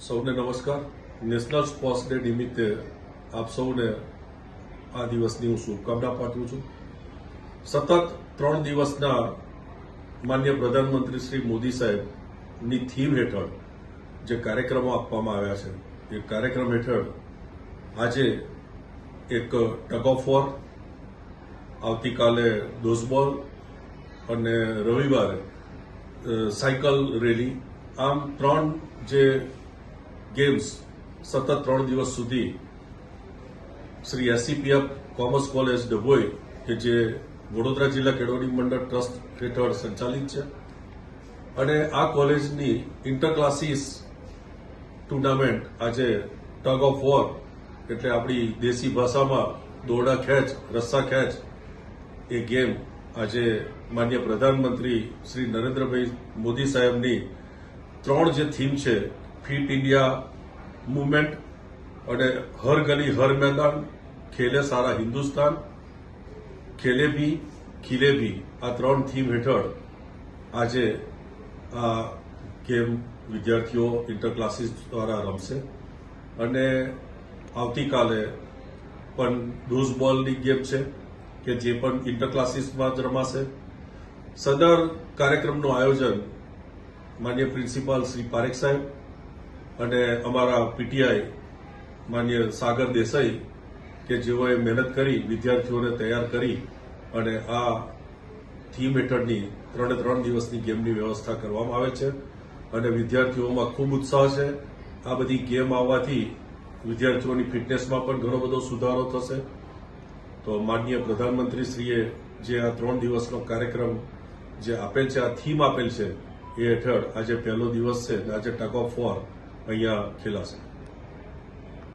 સૌને નમસ્કાર. National sports day નિમિત્તે આપ સૌને આ દિવસની હું શુભકામના પાઠવું છું. સતત 3 દિવસના માન્ય પ્રધાનમંત્રી શ્રી મોદી સાહેબની થીમ હેઠળ જે કાર્યક્રમો આપવામાં આવ્યા છે એ કાર્યક્રમ હેઠળ આજે એક ટગ ઓફ વોર, આવતીકાલે ડોઝબોલ અને રવિવારે સાયકલ રેલી, આમ 3 જે ગેમ્સ સતત 3 દિવસ સુધી શ્રી એસસીપીએફ કોમર્સ કોલેજ ડભોઈ કે જે વડોદરા જિલ્લા કેળવણી મંડળ ટ્રસ્ટ હેઠળ સંચાલિત છે અને આ કોલેજની ઇન્ટર ક્લાસીસ ટુર્નામેન્ટ આજે ટગ ઓફ વોર એટલે આપણી દેશી ભાષામાં દોરડા ખેંચ, રસ્સા ખેંચ એ ગેમ આજે માન્ય પ્રધાનમંત્રી શ્રી નરેન્દ્રભાઈ મોદી સાહેબની 3 જે થીમ છે, ફિટ ઇન્ડિયા મૂવમેન્ટ અને હર ગલી હર મેદાન, ખેલે સારા હિન્દુસ્તાન, ખેલે ભી ખીલે ભી, આ 3 થીમ હેઠળ આજે આ ગેમ વિદ્યાર્થીઓ ઇન્ટર ક્લાસીસ દ્વારા રમશે અને આવતીકાલે પણ ડોઝબોલની ગેમ છે કે જે પણ ઇન્ટર ક્લાસીસમાં જ રમાશે. સદર કાર્યક્રમનું આયોજન માન્ય પ્રિન્સિપાલ શ્રી પારેખ સાહેબ અને અમારા પીટીઆઈ માન્ય સાગર દેસાઈ કે જેઓએ મહેનત કરી વિદ્યાર્થીઓને તૈયાર કરી અને આ થીમ હેઠળની 3 દિવસની ગેમની વ્યવસ્થા કરવામાં આવે છે અને વિદ્યાર્થીઓમાં ખૂબ ઉત્સાહ છે. આ બધી ગેમ આવવાથી વિદ્યાર્થીઓની ફિટનેસમાં પણ ઘણો બધો સુધારો થશે. તો માનનીય પ્રધાનમંત્રીશ્રીએ જે આ 3 દિવસનો કાર્યક્રમ જે આપેલ છે, આ થીમ આપેલ છે, એ હેઠળ આજે પહેલો દિવસ છે અને આજે ટગ ઓફ વોર અહીંયા ખેલાશે.